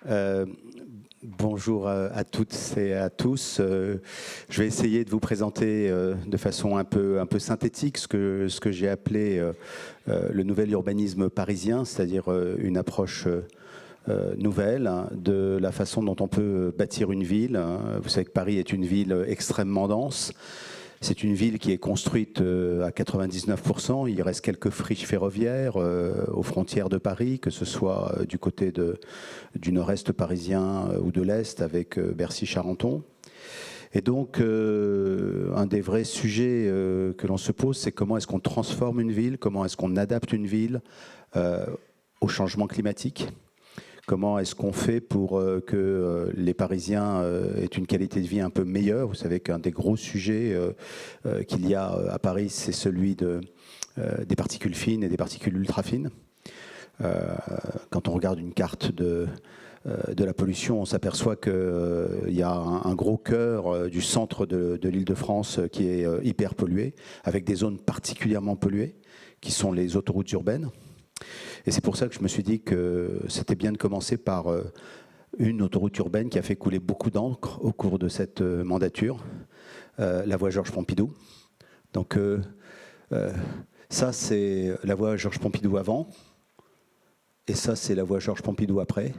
Euh, Bonjour à toutes et à tous. Je vais essayer de vous présenter de façon un peu synthétique ce que j'ai appelé le nouvel urbanisme parisien, c'est-à-dire une approche nouvelle de la façon dont on peut bâtir une ville. Vous savez que Paris est une ville extrêmement dense. C'est une ville qui est construite à 99%. Il reste quelques friches ferroviaires aux frontières de Paris, que ce soit du côté du nord-est parisien ou de l'est avec Bercy-Charenton. Et donc, un des vrais sujets que l'on se pose, c'est comment est-ce qu'on transforme une ville, comment est-ce qu'on adapte une ville au changement climatique. Comment est-ce qu'on fait pour que les Parisiens aient une qualité de vie un peu meilleure? Vous savez qu'un des gros sujets qu'il y a à Paris, c'est celui des particules fines et des particules ultra fines. Quand on regarde une carte de la pollution, on s'aperçoit qu'il y a un gros cœur du centre de l'Île-de-France qui est hyper pollué, avec des zones particulièrement polluées, qui sont les autoroutes urbaines. Et c'est pour ça que je me suis dit que c'était bien de commencer par une autoroute urbaine qui a fait couler beaucoup d'encre au cours de cette mandature, la voie Georges Pompidou. Donc ça, c'est la voie Georges Pompidou avant, et ça, c'est la voie Georges Pompidou après.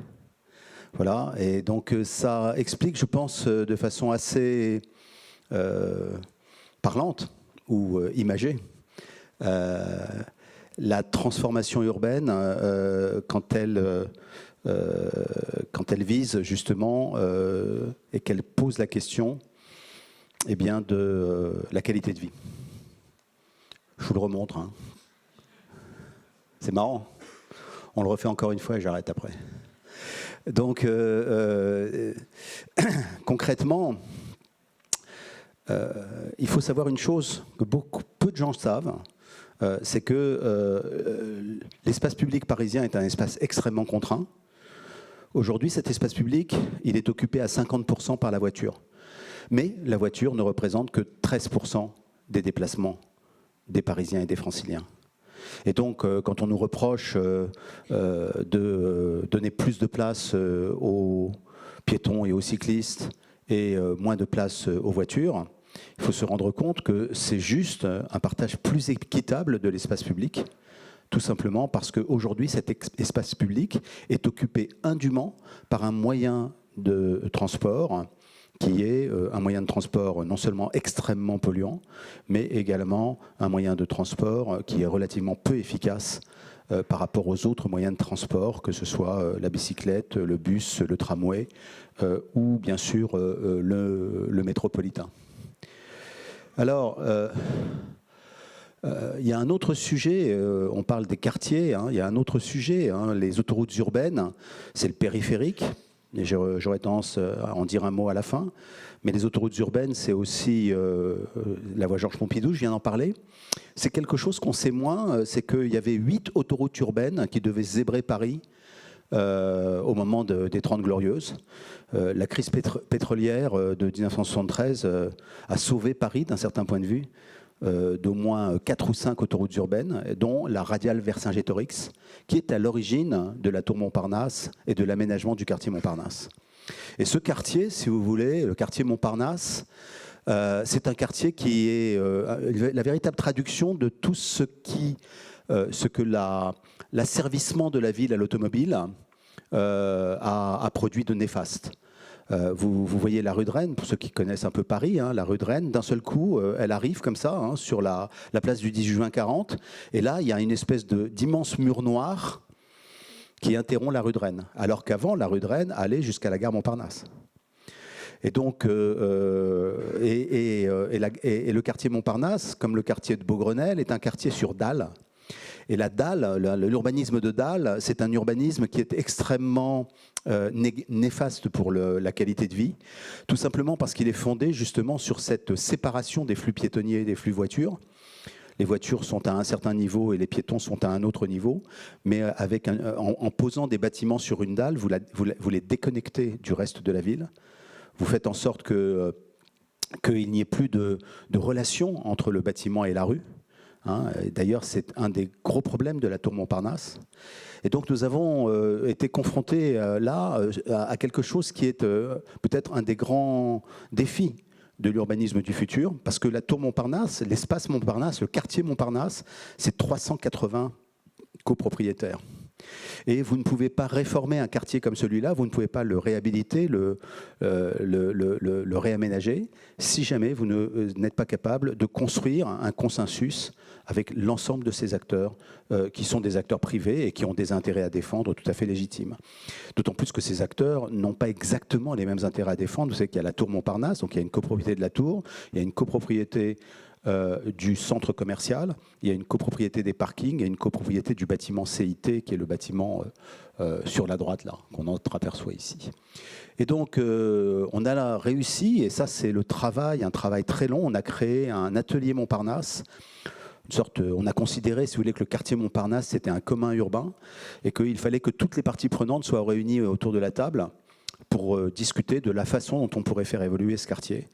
Voilà, et donc ça explique, je pense, de façon assez parlante ou imagée, la transformation urbaine, quand elle vise justement et qu'elle pose la question eh bien, de la qualité de vie. Je vous le remontre. Hein. C'est marrant. On le refait encore une fois et j'arrête après. Donc, concrètement, il faut savoir une chose que peu de gens savent. C'est que l'espace public parisien est un espace extrêmement contraint. Aujourd'hui, cet espace public, il est occupé à 50% par la voiture. Mais la voiture ne représente que 13% des déplacements des Parisiens et des Franciliens. Et donc, quand on nous reproche de donner plus de place aux piétons et aux cyclistes et moins de place aux voitures, il faut se rendre compte que c'est juste un partage plus équitable de l'espace public, tout simplement parce qu'aujourd'hui, cet espace public est occupé indûment par un moyen de transport qui est un moyen de transport non seulement extrêmement polluant, mais également un moyen de transport qui est relativement peu efficace par rapport aux autres moyens de transport, que ce soit la bicyclette, le bus, le tramway ou bien sûr le métropolitain. Alors, il y a un autre sujet, on parle des quartiers, hein, il y a un autre sujet, hein, les autoroutes urbaines, c'est le périphérique, et j'aurais tendance à en dire un mot à la fin, mais les autoroutes urbaines, c'est aussi la voie Georges Pompidou, je viens d'en parler. C'est quelque chose qu'on sait moins, c'est qu'il y avait 8 autoroutes urbaines qui devaient zébrer Paris au moment des 30 Glorieuses. La crise pétrolière de 1973 a sauvé Paris d'un certain point de vue, d'au moins 4 ou 5 autoroutes urbaines, dont la radiale Vercingétorix, qui est à l'origine de la tour Montparnasse et de l'aménagement du quartier Montparnasse. Et ce quartier, si vous voulez, le quartier Montparnasse, c'est un quartier qui est la véritable traduction de tout ce que l'asservissement de la ville à l'automobile a produit de néfaste. Vous voyez la rue de Rennes, pour ceux qui connaissent un peu Paris, hein, la rue de Rennes, d'un seul coup, elle arrive comme ça, hein, sur la place du 10 juin 40, et là, il y a une espèce d'immense mur noir qui interrompt la rue de Rennes, alors qu'avant, la rue de Rennes allait jusqu'à la gare Montparnasse. Et donc, le quartier Montparnasse, comme le quartier de Beaugrenelle, est un quartier sur dalle. Et la dalle, l'urbanisme de dalle, c'est un urbanisme qui est extrêmement néfaste pour la qualité de vie, tout simplement parce qu'il est fondé justement sur cette séparation des flux piétonniers et des flux voitures. Les voitures sont à un certain niveau et les piétons sont à un autre niveau, mais en posant des bâtiments sur une dalle, vous les déconnectez du reste de la ville. Vous faites en sorte qu'il n'y ait plus de relation entre le bâtiment et la rue. hein. D'ailleurs, c'est un des gros problèmes de la tour Montparnasse. Et donc nous avons été confrontés là à quelque chose qui est peut-être un des grands défis de l'urbanisme du futur, parce que la tour Montparnasse, l'espace Montparnasse, le quartier Montparnasse, c'est 380 copropriétaires. Et vous ne pouvez pas réformer un quartier comme celui-là, vous ne pouvez pas le réhabiliter, le réaménager, si jamais vous n'êtes pas capable de construire un consensus avec l'ensemble de ces acteurs, qui sont des acteurs privés et qui ont des intérêts à défendre tout à fait légitimes. D'autant plus que ces acteurs n'ont pas exactement les mêmes intérêts à défendre. Vous savez qu'il y a la tour Montparnasse, donc il y a une copropriété de la tour, il y a une copropriété du centre commercial, il y a une copropriété des parkings, il y a une copropriété du bâtiment CIT, qui est le bâtiment sur la droite, là, qu'on entreaperçoit ici. Et donc, on a réussi, et ça c'est le travail, un travail très long, on a créé un atelier Montparnasse, une sorte, on a considéré, si vous voulez, que le quartier Montparnasse, c'était un commun urbain, et qu'il fallait que toutes les parties prenantes soient réunies autour de la table, pour discuter de la façon dont on pourrait faire évoluer ce quartier.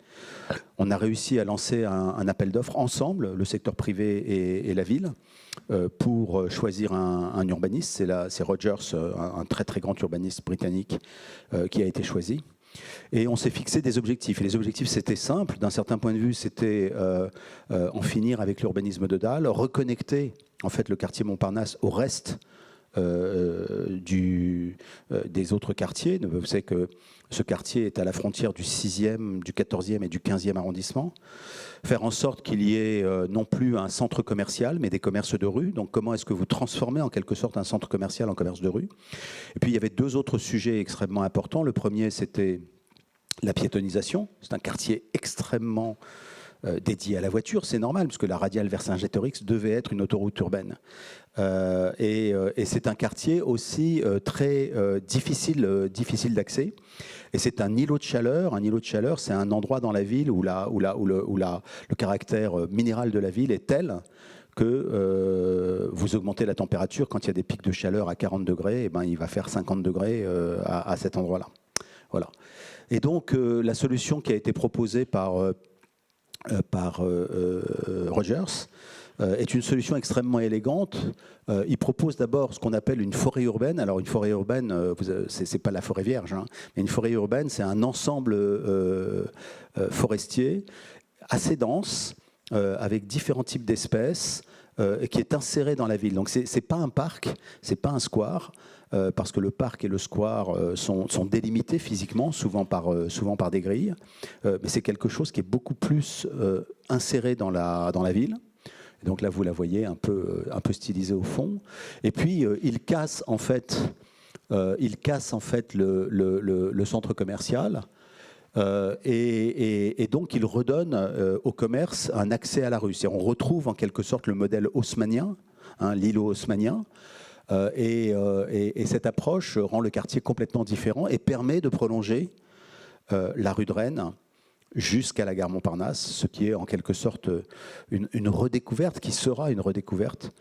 On a réussi à lancer un appel d'offres ensemble, le secteur privé et la ville, pour choisir un urbaniste. C'est Rogers, un très très grand urbaniste britannique, qui a été choisi. Et on s'est fixé des objectifs. Et les objectifs, c'était simple. D'un certain point de vue, c'était en finir avec l'urbanisme de dalle, reconnecter en fait le quartier Montparnasse au reste des autres quartiers. Vous savez que ce quartier est à la frontière du 6e, du 14e et du 15e arrondissement. Faire en sorte qu'il y ait non plus un centre commercial, mais des commerces de rue. Donc comment est-ce que vous transformez en quelque sorte un centre commercial en commerce de rue? Et puis il y avait deux autres sujets extrêmement importants. Le premier, c'était la piétonisation. C'est un quartier extrêmement dédié à la voiture, c'est normal, puisque la radiale Vercingétorix devait être une autoroute urbaine. Et c'est un quartier aussi très difficile d'accès. Et c'est un îlot de chaleur. Un îlot de chaleur, c'est un endroit dans la ville où le caractère minéral de la ville est tel que vous augmentez la température. Quand il y a des pics de chaleur à 40 degrés, et ben, il va faire 50 degrés à cet endroit-là. Voilà. Et donc, la solution qui a été proposée par Rogers est une solution extrêmement élégante. Il propose d'abord ce qu'on appelle une forêt urbaine. Alors une forêt urbaine, c'est pas la forêt vierge, hein, mais une forêt urbaine, c'est un ensemble forestier assez dense, avec différents types d'espèces, qui est inséré dans la ville. Donc c'est pas un parc, c'est pas un square, parce que le parc et le square sont délimités physiquement, souvent par des grilles, mais c'est quelque chose qui est beaucoup plus inséré dans la ville. Et donc là, vous la voyez un peu stylisée au fond. Et puis, il casse en fait le centre commercial. Et donc, il redonne au commerce un accès à la rue. On retrouve en quelque sorte le modèle haussmannien, hein, l'îlot haussmannien. Et cette approche rend le quartier complètement différent et permet de prolonger la rue de Rennes jusqu'à la gare Montparnasse, ce qui est en quelque sorte une redécouverte, qui sera une redécouverte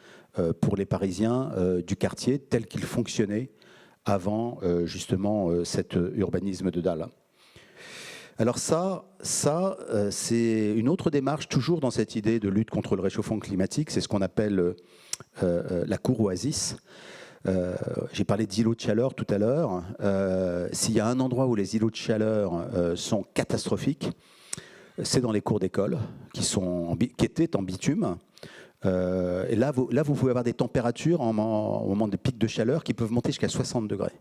pour les Parisiens du quartier tel qu'il fonctionnait avant justement cet urbanisme de dalle. Alors ça c'est une autre démarche, toujours dans cette idée de lutte contre le réchauffement climatique, c'est ce qu'on appelle la cour Oasis. J'ai parlé d'îlots de chaleur tout à l'heure. S'il y a un endroit où les îlots de chaleur sont catastrophiques, c'est dans les cours d'école qui étaient en bitume. Et là, vous pouvez avoir des températures au moment des pics de chaleur qui peuvent monter jusqu'à 60 degrés.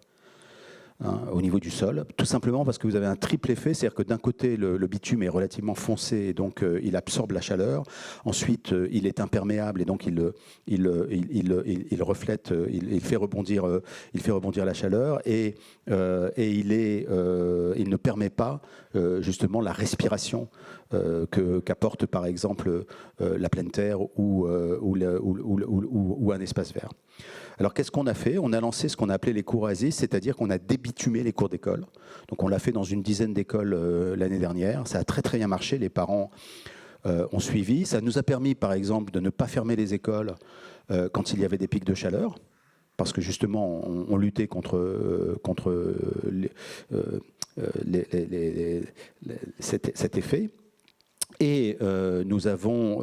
Hein, au niveau du sol, tout simplement parce que vous avez un triple effet, c'est-à-dire que d'un côté le bitume est relativement foncé et donc il absorbe la chaleur, ensuite il est imperméable et donc il reflète, il fait rebondir la chaleur et il ne permet pas justement la respiration qu'apporte par exemple la pleine terre ou un espace vert. Alors qu'est-ce qu'on a fait? On a lancé ce qu'on a appelé les cours Oasis, c'est-à-dire qu'on a débitumé les cours d'école. Donc on l'a fait dans une dizaine d'écoles l'année dernière. Ça a très très bien marché, les parents ont suivi. Ça nous a permis par exemple de ne pas fermer les écoles quand il y avait des pics de chaleur, parce que justement on luttait contre cet effet. Et nous avons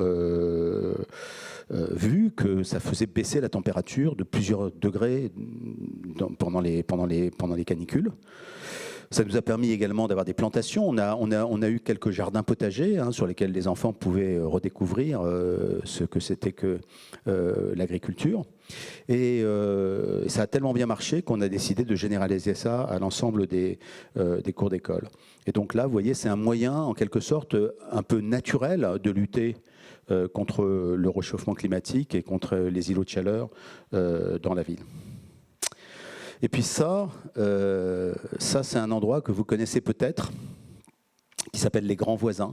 vu que ça faisait baisser la température de plusieurs degrés pendant les canicules. Ça nous a permis également d'avoir des plantations. On a eu quelques jardins potagers sur lesquels les enfants pouvaient redécouvrir ce que c'était que l'agriculture. Et ça a tellement bien marché qu'on a décidé de généraliser ça à l'ensemble des cours d'école. Et donc là, vous voyez, c'est un moyen, en quelque sorte, un peu naturel de lutter contre le réchauffement climatique et contre les îlots de chaleur dans la ville. Et puis ça c'est un endroit que vous connaissez peut-être, qui s'appelle les Grands Voisins.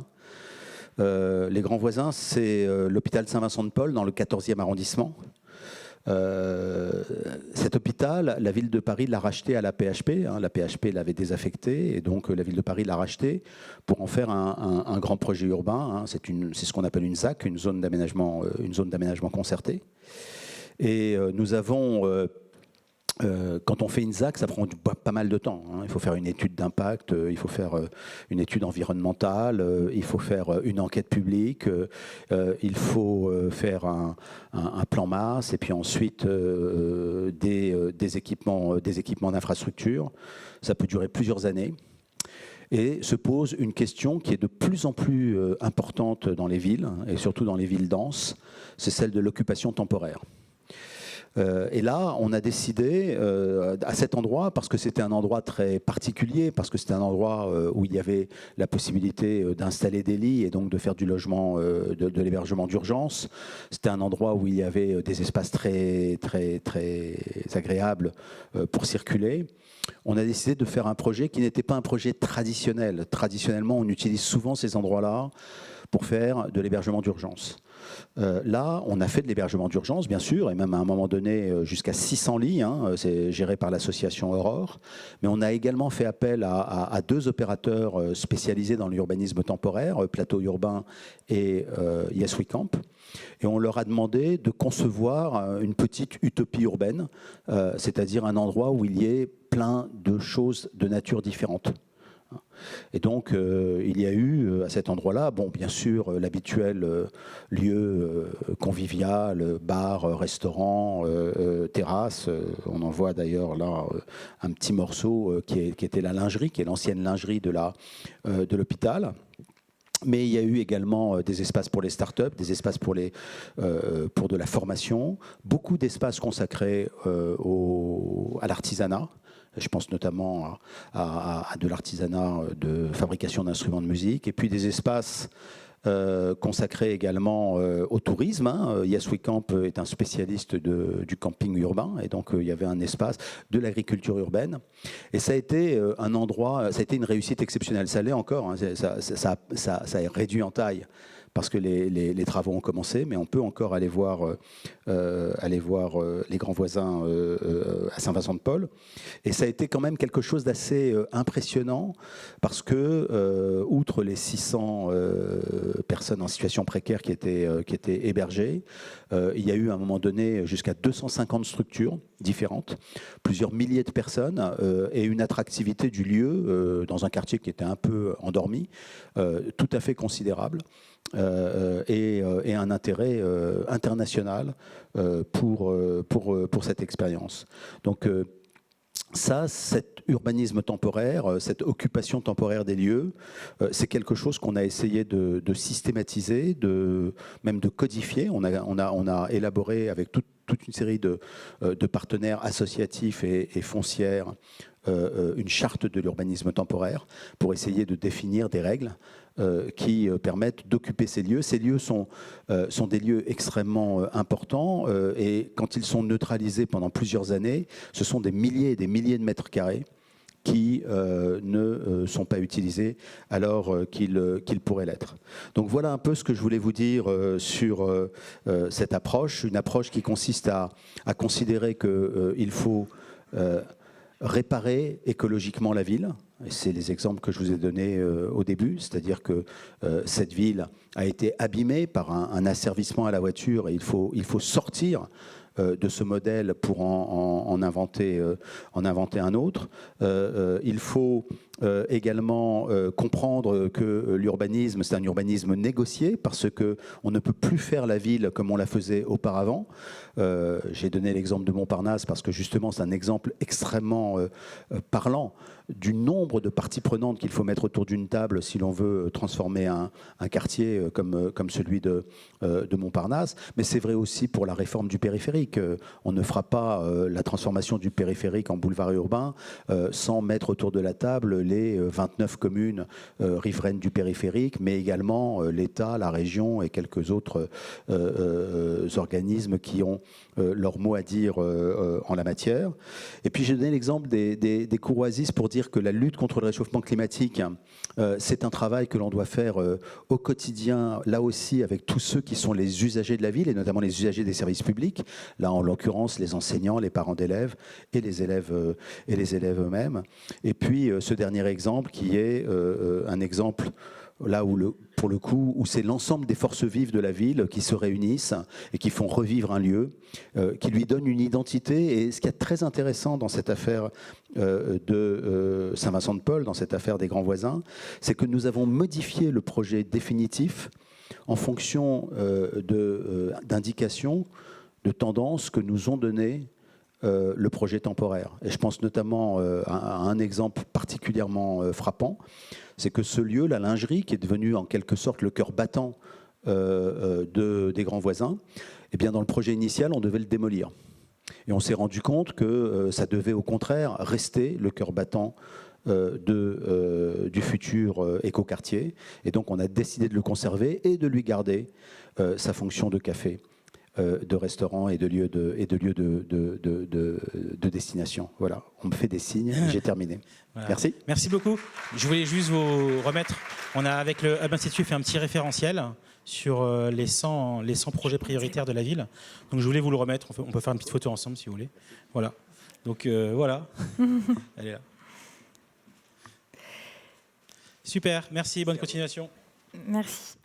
Les Grands Voisins, c'est l'hôpital Saint-Vincent-de-Paul dans le 14e arrondissement. Cet hôpital, la ville de Paris l'a racheté à la PHP. La PHP l'avait désaffecté et donc la ville de Paris l'a racheté pour en faire un grand projet urbain. C'est ce qu'on appelle une ZAC, une zone d'aménagement concertée. Et nous avons quand on fait une ZAC, ça prend pas mal de temps. Il faut faire une étude d'impact, il faut faire une étude environnementale, il faut faire une enquête publique, il faut faire un plan masse et puis ensuite des équipements d'infrastructure. Ça peut durer plusieurs années. Et se pose une question qui est de plus en plus importante dans les villes, et surtout dans les villes denses, c'est celle de l'occupation temporaire. Et là, on a décidé, à cet endroit, parce que c'était un endroit très particulier, parce que c'était un endroit où il y avait la possibilité d'installer des lits et donc de faire du logement, de l'hébergement d'urgence. C'était un endroit où il y avait des espaces très, très, très agréables pour circuler. On a décidé de faire un projet qui n'était pas un projet traditionnel. Traditionnellement, on utilise souvent ces endroits-là pour faire de l'hébergement d'urgence. Là, on a fait de l'hébergement d'urgence, bien sûr, et même à un moment donné, jusqu'à 600 lits, c'est géré par l'association Aurore. Mais on a également fait appel à deux opérateurs spécialisés dans l'urbanisme temporaire, Plateau Urbain et Yes We Camp. Et on leur a demandé de concevoir une petite utopie urbaine, c'est-à-dire un endroit où il y ait plein de choses de nature différente. Et donc, il y a eu à cet endroit-là, bon, bien sûr, l'habituel lieu convivial, bar, restaurant, terrasse. On en voit d'ailleurs là un petit morceau qui était la lingerie, qui est l'ancienne lingerie de l'hôpital. Mais il y a eu également des espaces pour les startups, des espaces pour de la formation, beaucoup d'espaces consacrés à l'artisanat. Je pense notamment à de l'artisanat de fabrication d'instruments de musique, et puis des espaces consacrés également au tourisme. Yes We Camp est un spécialiste du camping urbain, et donc il y avait un espace de l'agriculture urbaine. Et ça a été un endroit, ça a été une réussite exceptionnelle. Ça l'est encore, ça a réduit en taille parce que les travaux ont commencé, mais on peut encore aller voir les Grands Voisins à Saint-Vincent-de-Paul. Et ça a été quand même quelque chose d'assez impressionnant, parce que, outre les 600 personnes en situation précaire qui étaient hébergées, il y a eu à un moment donné jusqu'à 250 structures différentes, plusieurs milliers de personnes, et une attractivité du lieu dans un quartier qui était un peu endormi, tout à fait considérable. Et un intérêt international pour cette expérience. Donc cet urbanisme temporaire, cette occupation temporaire des lieux, c'est quelque chose qu'on a essayé de systématiser, même de codifier. On a élaboré avec toute une série de partenaires associatifs et foncières une charte de l'urbanisme temporaire pour essayer de définir des règles qui permettent d'occuper ces lieux. Ces lieux sont des lieux extrêmement importants et quand ils sont neutralisés pendant plusieurs années, ce sont des milliers et des milliers de mètres carrés qui ne sont pas utilisés alors qu'ils pourraient l'être. Donc voilà un peu ce que je voulais vous dire sur cette approche, une approche qui consiste à considérer qu'il faut réparer écologiquement la ville. C'est les exemples que je vous ai donnés au début, c'est-à-dire que cette ville a été abîmée par un asservissement à la voiture et il faut sortir de ce modèle pour en inventer un autre. Il faut également comprendre que l'urbanisme, c'est un urbanisme négocié parce qu'on ne peut plus faire la ville comme on la faisait auparavant. J'ai donné l'exemple de Montparnasse parce que justement c'est un exemple extrêmement parlant du nombre de parties prenantes qu'il faut mettre autour d'une table si l'on veut transformer un quartier comme celui de Montparnasse. Mais c'est vrai aussi pour la réforme du périphérique. On ne fera pas la transformation du périphérique en boulevard urbain sans mettre autour de la table les 29 communes riveraines du périphérique, mais également l'État, la région et quelques autres organismes qui ont leur mot à dire en la matière. Et puis j'ai donné l'exemple des courroisies pour dire que la lutte contre le réchauffement climatique, c'est un travail que l'on doit faire au quotidien, là aussi avec tous ceux qui sont les usagers de la ville, et notamment les usagers des services publics, là en l'occurrence les enseignants, les parents d'élèves et les élèves eux-mêmes. Et puis ce dernier exemple qui est un exemple là où, pour le coup, où c'est l'ensemble des forces vives de la ville qui se réunissent et qui font revivre un lieu, qui lui donnent une identité. Et ce qui est très intéressant dans cette affaire de Saint-Vincent-de-Paul, dans cette affaire des grands voisins, c'est que nous avons modifié le projet définitif en fonction d'indications, de tendances que nous ont données le projet temporaire. Et je pense notamment à un exemple particulièrement frappant, c'est que ce lieu, la lingerie, qui est devenu en quelque sorte le cœur battant des grands voisins, eh bien dans le projet initial, on devait le démolir. Et on s'est rendu compte que ça devait au contraire rester le cœur battant du futur écoquartier. Et donc on a décidé de le conserver et de lui garder sa fonction de café, de restaurant et de lieu de destination. Voilà, on me fait des signes, j'ai terminé. Voilà. Merci. Merci beaucoup. Je voulais juste vous remettre, on a avec le Hub Institute fait un petit référentiel sur les 100 projets prioritaires de la ville. Donc je voulais vous le remettre, on peut faire une petite photo ensemble si vous voulez. Voilà. Donc voilà, elle est là. Super, merci, bonne continuation. Merci.